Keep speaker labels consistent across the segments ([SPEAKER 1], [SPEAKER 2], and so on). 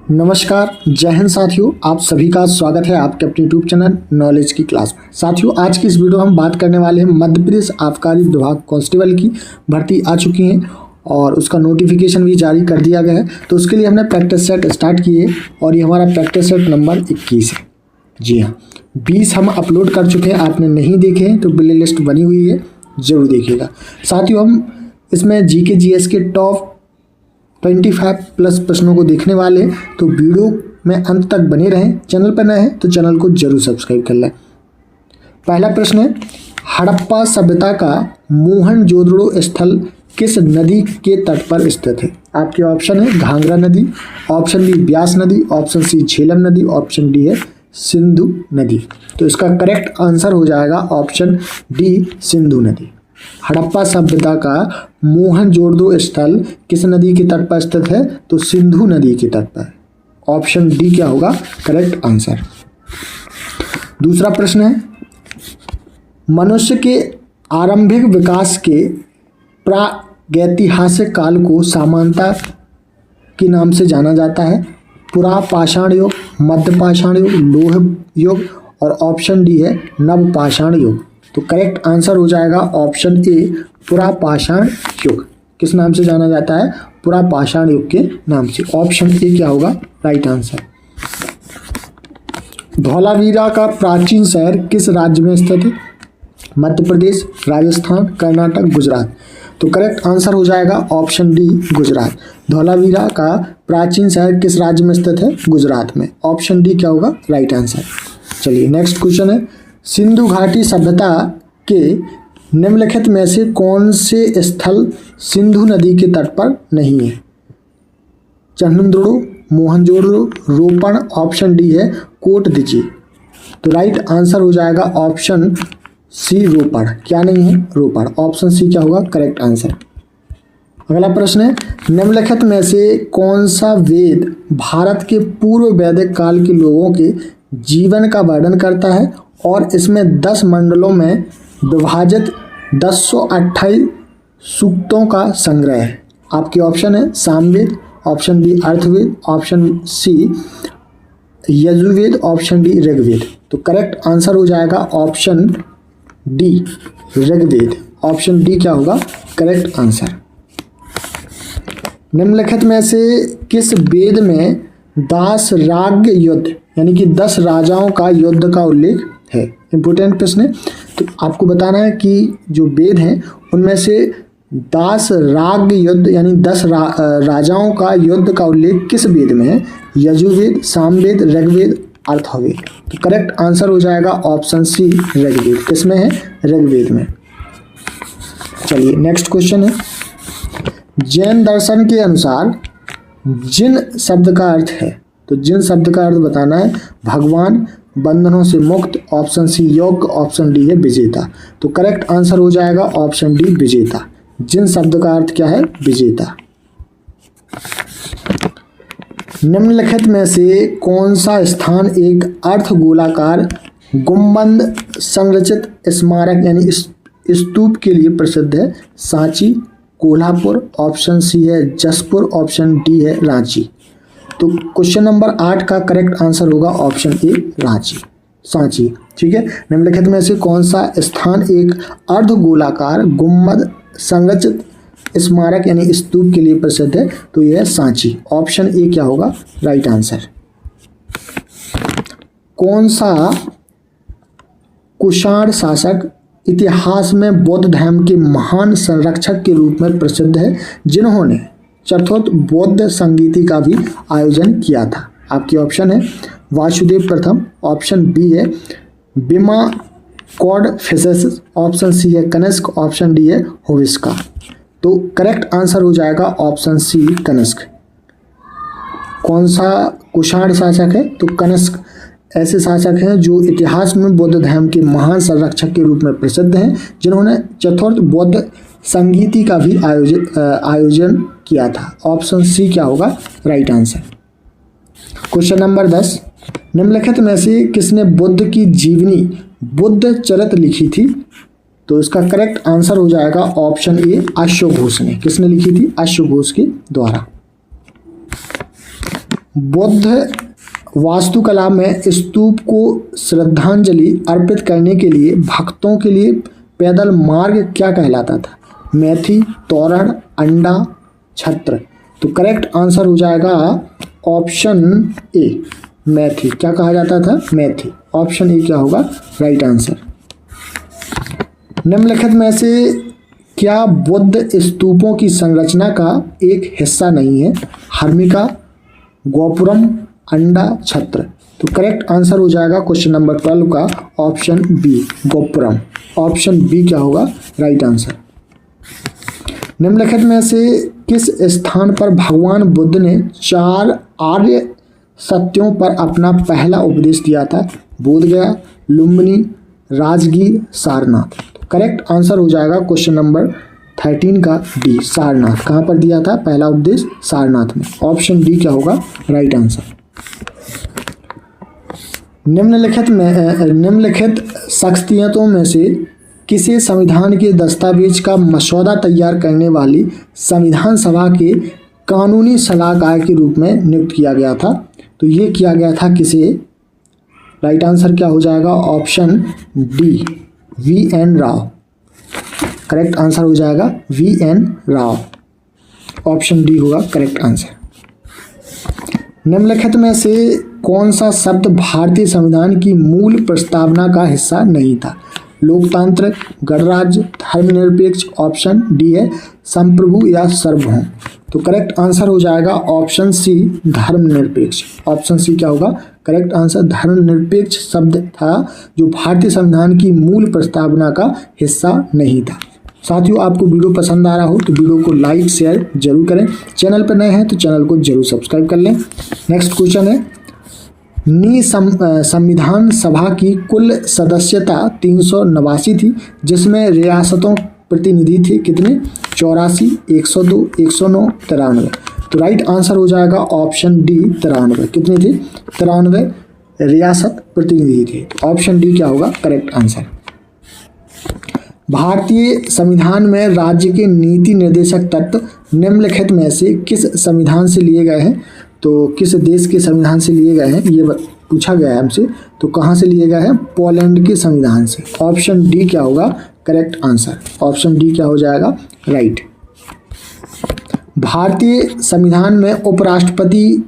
[SPEAKER 1] नमस्कार, जय हिंद साथियों। आप सभी का स्वागत है आपके अपने यूट्यूब चैनल नॉलेज की क्लास में। साथियों, आज की इस वीडियो में हम बात करने वाले हैं मध्य प्रदेश आबकारी विभाग कांस्टेबल की भर्ती आ चुकी है और उसका नोटिफिकेशन भी जारी कर दिया गया है। तो उसके लिए हमने प्रैक्टिस सेट स्टार्ट किए और ये हमारा प्रैक्टिस सेट नंबर 21 है। जी हाँ, 20 हम अपलोड कर चुके हैं। आपने नहीं देखे हैं तो प्ले लिस्ट बनी हुई है, ज़रूर देखिएगा। साथियों, हम इसमें जीके जीएस के टॉप 25 प्लस प्रश्नों को देखने वाले, तो वीडियो में अंत तक बने रहें। चैनल पर नए हैं तो चैनल को जरूर सब्सक्राइब कर लें। पहला प्रश्न है, हड़प्पा सभ्यता का मोहनजोदड़ो स्थल किस नदी के तट पर स्थित है? आपके ऑप्शन है घाघरा नदी, ऑप्शन बी ब्यास नदी, ऑप्शन सी झेलम नदी, ऑप्शन डी है सिंधु नदी। तो इसका करेक्ट आंसर हो जाएगा ऑप्शन डी सिंधु नदी। हड़प्पा सभ्यता का मोहनजोदड़ो स्थल किस नदी के तट पर स्थित है? तो सिंधु नदी के तट पर। ऑप्शन डी क्या होगा करेक्ट आंसर। दूसरा प्रश्न है, मनुष्य के आरंभिक विकास के प्रागैतिहासिक काल को सामान्यतः के नाम से जाना जाता है? पुरापाषाण युग, मध्यपाषाण युग, लोह युग और ऑप्शन डी है नवपाषाण युग। तो करेक्ट आंसर हो जाएगा ऑप्शन ए पुरापाषाण युग। किस नाम से जाना जाता है? पुरापाषाण युग के नाम से। ऑप्शन ए क्या होगा राइट आंसर। धौलावीरा का प्राचीन शहर किस राज्य में स्थित है? मध्य प्रदेश, राजस्थान, कर्नाटक, गुजरात। तो करेक्ट आंसर हो जाएगा ऑप्शन डी गुजरात। धौलावीरा का प्राचीन शहर किस राज्य में स्थित है? गुजरात में। ऑप्शन डी क्या होगा राइट आंसर। चलिए नेक्स्ट क्वेश्चन है, सिंधु घाटी सभ्यता के निम्नलिखित में से कौन से स्थल सिंधु नदी के तट पर नहीं है? चंद्रदुर्ग, मोहनजोदड़ो, रोपण, ऑप्शन डी है कोटदीजी। तो राइट आंसर हो जाएगा ऑप्शन सी रोपण। क्या नहीं है? रोपण। ऑप्शन सी क्या होगा करेक्ट आंसर। अगला प्रश्न है, निम्नलिखित में से कौन सा वेद भारत के पूर्व वैदिक काल के लोगों के जीवन का वर्णन करता है और इसमें 10 मंडलों में विभाजित 1028 सूक्तों का संग्रह है? आपके ऑप्शन है Samaveda, option B Atharvaveda, option C Yajurveda, option D Rigveda. तो करेक्ट आंसर हो जाएगा option D Rigveda. Option D क्या होगा करेक्ट आंसर। निम्नलिखित में से किस वेद में दास राग युद्ध यानी कि 10 राजाओं का युद्ध का उल्लेख है? इंपोर्टेंट प्रश्न है। तो आपको बताना है कि जो वेद हैं उनमें से दास राग युद्ध यानी 10 राजाओं का युद्ध का उल्लेख किस वेद में है? यजुर्वेद, सामवेद, ऋग्वेद, अथर्ववेद। तो करेक्ट आंसर हो जाएगा ऑप्शन सी ऋग्वेद। किसमें है? ऋग्वेद में। चलिए नेक्स्ट क्वेश्चन है, जैन दर्शन के अनुसार जिन शब्द का अर्थ है, तो जिन शब्द का अर्थ बताना है भगवान, बंधनों से मुक्त, ऑप्शन सी योग, ऑप्शन डी है विजेता। तो करेक्ट आंसर हो जाएगा ऑप्शन डी विजेता। जिन शब्द का अर्थ क्या है? विजेता। निम्नलिखित में से कौन सा स्थान एक अर्ध गोलाकार गुंबद संरचित स्मारक यानी स्तूप के लिए प्रसिद्ध है? सांची, कोल्हापुर, ऑप्शन सी है जसपुर, ऑप्शन डी है रांची। तो क्वेश्चन नंबर 8 का करेक्ट आंसर होगा ऑप्शन ए रांची, सांची। ठीक है, निम्नलिखित में से कौन सा स्थान एक अर्ध गोलाकार गुंबद संरचित स्मारक यानी स्तूप के लिए प्रसिद्ध है? तो यह है सांची। ऑप्शन ए क्या होगा राइट आंसर। कौन सा कुषाण शासक इतिहास में बौद्ध धर्म के महान संरक्षक के रूप में प्रसिद्ध है, जिन्होंने चतुर्थ बौद्ध संगीति का भी आयोजन किया था? आपकी ऑप्शन है वासुदेव प्रथम, ऑप्शन बी है बिमा कॉडफिसेस, ऑप्शन सी है कनिष्क, ऑप्शन डी है होविस्का। तो करेक्ट आंसर हो जाएगा ऑप्शन सी कनिष्क। कौन सा कुषाण शासक है? तो कनिष्क ऐसे शासक हैं जो इतिहास में बौद्ध धर्म के महान संरक्षक के रूप में प्रसिद्ध हैं, जिन्होंने चतुर्थ बौद्ध संगीति का भी आयोजन किया था। ऑप्शन सी क्या होगा राइट आंसर। क्वेश्चन नंबर 10, निम्नलिखित में से किसने बुद्ध की जीवनी बुद्ध चरित लिखी थी? तो इसका करेक्ट आंसर हो जाएगा ऑप्शन ए अश्वघोष ने। किसने लिखी थी? अश्वघोष के द्वारा। बौद्ध वास्तुकला में स्तूप को श्रद्धांजलि अर्पित करने के लिए भक्तों के लिए पैदल मार्ग क्या कहलाता था? मैथी, तोरण, अंडा, छत्र। तो करेक्ट आंसर हो जाएगा ऑप्शन ए, मैथी। क्या कहा जाता था? मैथी। ऑप्शन ए क्या होगा राइट आंसर। निम्नलिखित में से क्या बुद्ध स्तूपों की संरचना का एक हिस्सा नहीं है? हर्मिका, गोपुरम, अंडा, छत्र। तो करेक्ट आंसर हो जाएगा क्वेश्चन नंबर 12 का option B, gopuram. Option B क्या होगा राइट आंसर। निम्नलिखित में से किस स्थान पर भगवान बुद्ध ने 4 आर्य सत्यों पर अपना पहला उपदेश दिया था? बोधगया, लुम्बिनी, राजगीर, सारनाथ। तो करेक्ट आंसर हो जाएगा क्वेश्चन नंबर 13 का डी, सारनाथ। कहाँ पर दिया था पहला उपदेश? सारनाथ में। ऑप्शन डी क्या होगा राइट आंसर। निम्नलिखित शख्सियतों में से किसे संविधान के दस्तावेज का मसौदा तैयार करने वाली संविधान सभा के कानूनी सलाहकार के रूप में नियुक्त किया गया था? तो ये किया गया था किसे? राइट आंसर क्या हो जाएगा option D, V N. Rao. Correct answer हो जाएगा वी.एन. राव। ऑप्शन डी होगा करेक्ट आंसर। निम्नलिखित में से कौन सा शब्द भारतीय संविधान की मूल प्रस्तावना का हिस्सा नहीं था? लोकतांत्रिक, गणराज्य, धर्मनिरपेक्ष। ऑप्शन डी है संप्रभु या सार्वभौम। तो करेक्ट आंसर हो जाएगा ऑप्शन सी, धर्मनिरपेक्ष। ऑप्शन सी क्या होगा करेक्ट आंसर। धर्मनिरपेक्ष शब्द था जो भारतीय संविधान की मूल प्रस्तावना का हिस्सा नहीं था। साथियों, आपको वीडियो पसंद आ रहा हो तो वीडियो को लाइक शेयर जरूर करें। चैनल पर नए हैं तो चैनल को जरूर सब्सक्राइब कर लें। नेक्स्ट क्वेश्चन है, संविधान सभा की कुल सदस्यता 389 थी, जिसमें रियासतों प्रतिनिधि थे कितने? 84, 102, 109, 93। तो राइट आंसर हो जाएगा ऑप्शन डी, 93। कितने थे? 93 रियासत प्रतिनिधि थे। ऑप्शन डी क्या होगा करेक्ट आंसर। भारतीय संविधान में राज्य के नीति निर्देशक तत्व निम्नलिखित में से किस संविधान से लिए गए हैं? तो किस देश के संविधान से लिए गए हैं ये पूछा गया है हमसे। तो कहाँ से लिए गए हैं? पोलैंड के संविधान से। ऑप्शन डी क्या होगा करेक्ट आंसर। ऑप्शन डी क्या हो जाएगा राइट। भारतीय संविधान में उपराष्ट्रपति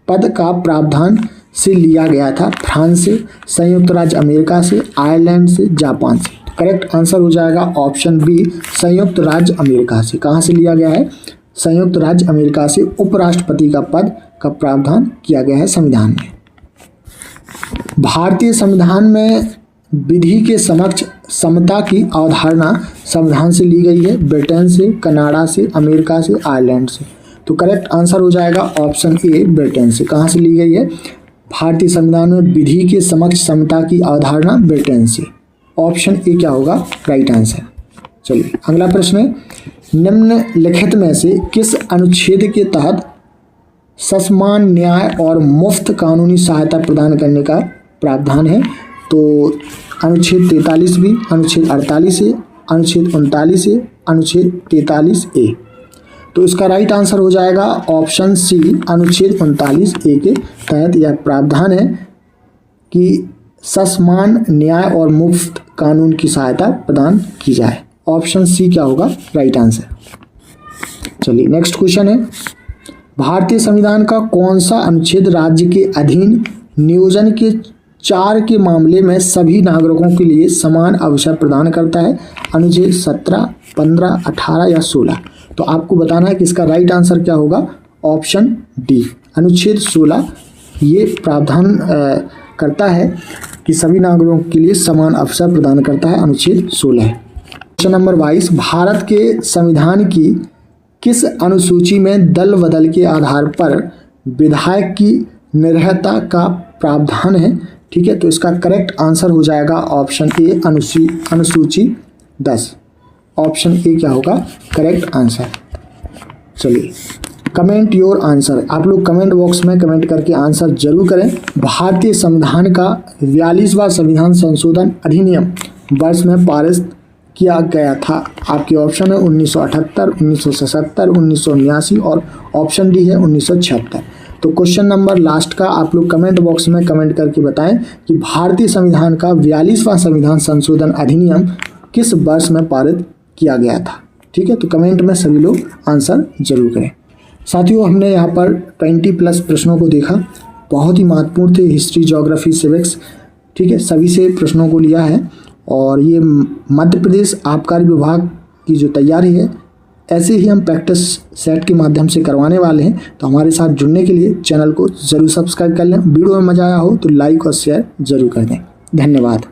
[SPEAKER 1] पद का प्रावधान से लिया गया था? फ्रांस से, संयुक्त राज्य अमेरिका से, आयरलैंड से, जापान से। करेक्ट आंसर हो जाएगा ऑप्शन बी, संयुक्त राज्य अमेरिका से। कहाँ से लिया गया है? संयुक्त राज्य अमेरिका से उपराष्ट्रपति का पद का प्रावधान किया गया है संविधान में। भारतीय संविधान में विधि के समक्ष समता की अवधारणा संविधान से ली गई है? ब्रिटेन से, कनाडा से, अमेरिका से, आयरलैंड से। तो करेक्ट आंसर हो जाएगा ऑप्शन ए, ब्रिटेन से। कहाँ से ली गई है भारतीय संविधान में विधि के समक्ष समता की अवधारणा? ब्रिटेन से। ऑप्शन ए क्या होगा राइट आंसर। चलिए अगला प्रश्न है, निम्नलिखित में से किस अनुच्छेद के तहत समान न्याय और मुफ्त कानूनी सहायता प्रदान करने का प्रावधान है? तो अनुच्छेद 43 बी, अनुच्छेद 48 ए, अनुच्छेद 39 ए, अनुच्छेद 43 ए। तो इसका राइट आंसर हो जाएगा ऑप्शन सी, अनुच्छेद 39 ए के तहत यह प्रावधान है कि समान न्याय और मुफ्त कानून की सहायता प्रदान की जाए। ऑप्शन सी क्या होगा राइट आंसर। चलिए नेक्स्ट क्वेश्चन है, भारतीय संविधान का कौन सा अनुच्छेद राज्य के अधीन नियोजन के 4 के मामले में सभी नागरिकों के लिए समान अवसर प्रदान करता है? अनुच्छेद 17, 15, 18 या 16। तो आपको बताना है कि इसका राइट आंसर क्या होगा। ऑप्शन डी, अनुच्छेद 16 ये प्रावधान करता है कि सभी नागरिकों के लिए समान अवसर प्रदान करता है। अनुच्छेद 16। क्वेश्चन नंबर 22, भारत के संविधान की किस अनुसूची में दल बदल के आधार पर विधायक की निर्भरता का प्रावधान है? ठीक है, तो इसका करेक्ट आंसर हो जाएगा ऑप्शन ए, अनुसूची 10। ऑप्शन ए क्या होगा करेक्ट आंसर। चलिए कमेंट योर आंसर, आप लोग कमेंट बॉक्स में कमेंट करके आंसर जरूर करें। भारतीय संविधान का 42वां संविधान संशोधन अधिनियम वर्ष में पारित किया गया था? आपके ऑप्शन है 1978, 1977, 1979 और ऑप्शन डी है 1976। तो क्वेश्चन नंबर लास्ट का आप लोग कमेंट बॉक्स में कमेंट करके बताएं कि भारतीय संविधान का 42वां संविधान संशोधन अधिनियम किस वर्ष में पारित किया गया था। ठीक है, तो कमेंट में सभी लोग आंसर जरूर करें। साथियों, हमने यहाँ पर 20+ प्रश्नों को देखा, बहुत ही महत्वपूर्ण थे, हिस्ट्री, ज्योग्राफी, सिविक्स, ठीक है, सभी से प्रश्नों को लिया है। और ये मध्य प्रदेश आबकारी विभाग की जो तैयारी है, ऐसे ही हम प्रैक्टिस सेट के माध्यम से करवाने वाले हैं। तो हमारे साथ जुड़ने के लिए चैनल को ज़रूर सब्सक्राइब कर लें। वीडियो में मज़ा आया हो तो लाइक और शेयर ज़रूर कर दें। धन्यवाद।